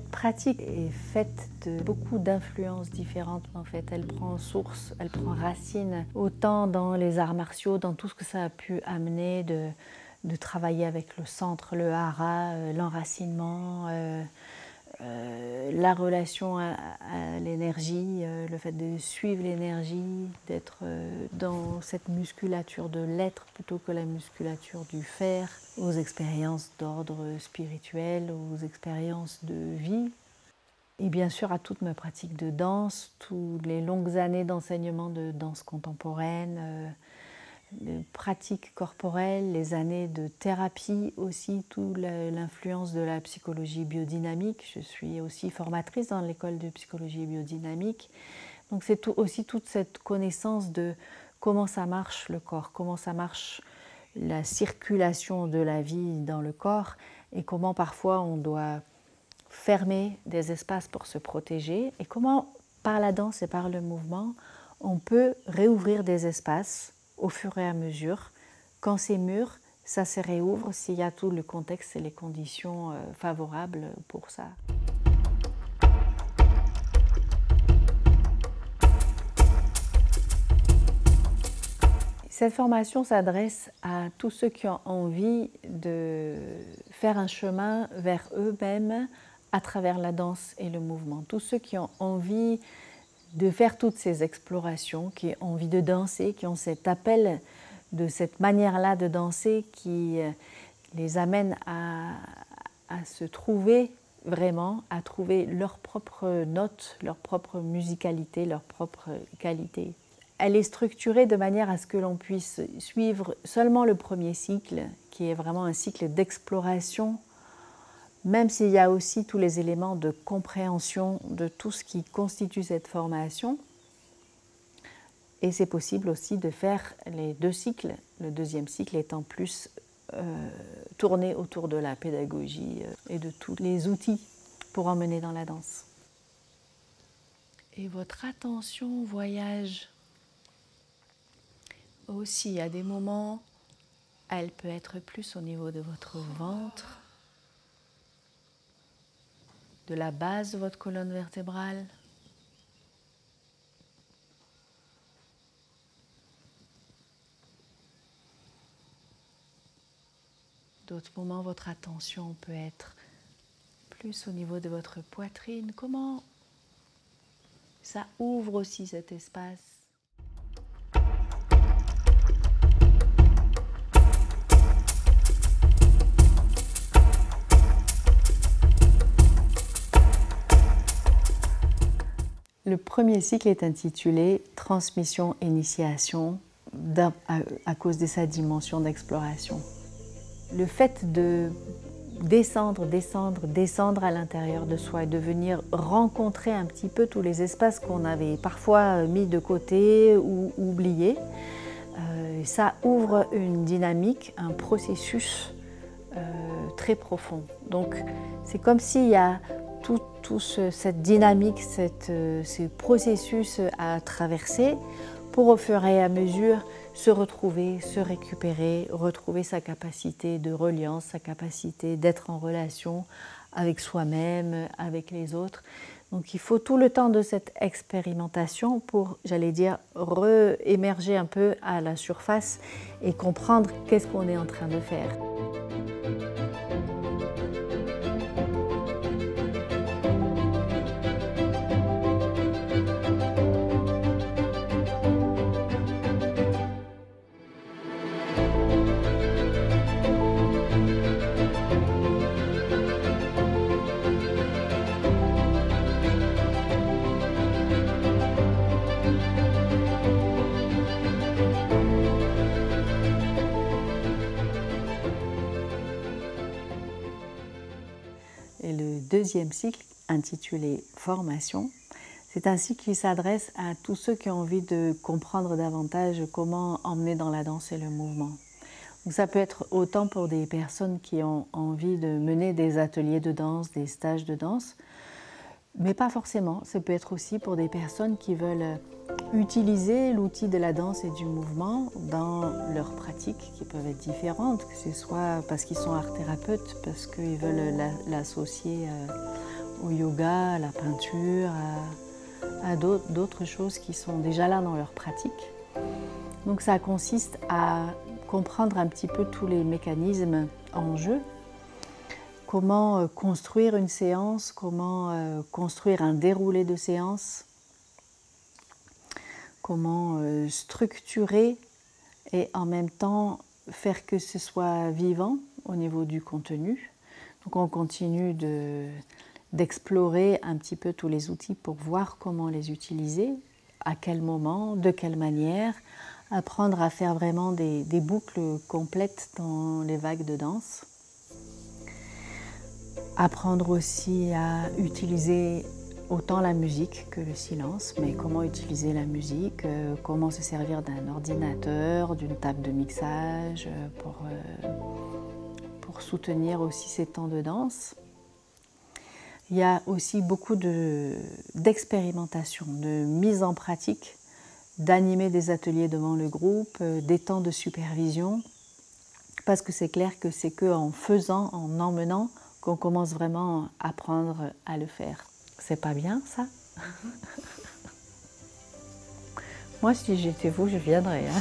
Cette pratique est faite de beaucoup d'influences différentes en fait. Elle prend source, elle prend racine autant dans les arts martiaux, dans tout ce que ça a pu amener de travailler avec le centre, le hara, l'enracinement, la relation à l'énergie, le fait de suivre l'énergie, d'être dans cette musculature de l'être plutôt que la musculature du faire, aux expériences d'ordre spirituel, aux expériences de vie. Et bien sûr à toute ma pratique de danse, toutes les longues années d'enseignement de danse contemporaine, de pratique corporelle, les années de thérapie aussi, toute l'influence de la psychologie biodynamique. Je suis aussi formatrice dans l'école de psychologie biodynamique. Donc c'est aussi toute cette connaissance de comment ça marche le corps, comment ça marche la circulation de la vie dans le corps et comment parfois on doit fermer des espaces pour se protéger et comment par la danse et par le mouvement on peut réouvrir des espaces au fur et à mesure. Quand c'est mûr, ça se réouvre s'il y a tout le contexte et les conditions favorables pour ça. Cette formation s'adresse à tous ceux qui ont envie de faire un chemin vers eux-mêmes à travers la danse et le mouvement. Tous ceux qui ont envie de faire toutes ces explorations, qui ont envie de danser, qui ont cet appel de cette manière-là de danser qui les amène à se trouver vraiment, à trouver leur propre note, leur propre musicalité, leur propre qualité. Elle est structurée de manière à ce que l'on puisse suivre seulement le premier cycle, qui est vraiment un cycle d'exploration, même s'il y a aussi tous les éléments de compréhension de tout ce qui constitue cette formation. Et c'est possible aussi de faire les deux cycles, le deuxième cycle étant plus tourné autour de la pédagogie et de tous les outils pour emmener dans la danse. Et votre attention voyage aussi à des moments, elle peut être plus au niveau de votre ventre, de la base de votre colonne vertébrale. D'autres moments, votre attention peut être plus au niveau de votre poitrine. Comment ça ouvre aussi cet espace? Le premier cycle est intitulé « Transmission-initiation » à cause de sa dimension d'exploration. Le fait de descendre à l'intérieur de soi et de venir rencontrer un petit peu tous les espaces qu'on avait parfois mis de côté ou oubliés, ça ouvre une dynamique, un processus très profond. Donc c'est comme s'il y a cette dynamique, ce processus à traverser pour au fur et à mesure se retrouver, se récupérer, retrouver sa capacité de reliance, sa capacité d'être en relation avec soi-même, avec les autres. Donc il faut tout le temps de cette expérimentation pour, j'allais dire, re-émerger un peu à la surface et comprendre qu'est-ce qu'on est en train de faire. Et le deuxième cycle, intitulé « Formation », c'est un cycle qui s'adresse à tous ceux qui ont envie de comprendre davantage comment emmener dans la danse et le mouvement. Donc ça peut être autant pour des personnes qui ont envie de mener des ateliers de danse, des stages de danse, mais pas forcément. Ça peut être aussi pour des personnes qui veulent utiliser l'outil de la danse et du mouvement dans leurs pratiques qui peuvent être différentes, que ce soit parce qu'ils sont art-thérapeutes, parce qu'ils veulent l'associer au yoga, à la peinture, à d'autres choses qui sont déjà là dans leur pratique. Donc ça consiste à comprendre un petit peu tous les mécanismes en jeu, comment construire une séance, comment construire un déroulé de séance, comment structurer et en même temps faire que ce soit vivant au niveau du contenu. Donc on continue d'explorer un petit peu tous les outils pour voir comment les utiliser, à quel moment, de quelle manière, apprendre à faire vraiment des boucles complètes dans les vagues de danse. Apprendre aussi à utiliser autant la musique que le silence, mais comment utiliser la musique, comment se servir d'un ordinateur, d'une table de mixage pour soutenir aussi ces temps de danse. Il y a aussi beaucoup d'expérimentation, de mise en pratique, d'animer des ateliers devant le groupe, des temps de supervision, parce que c'est clair que c'est qu'en faisant, en emmenant, qu'on commence vraiment à apprendre à le faire. C'est pas bien ça? Moi, si j'étais vous, je viendrais. Hein.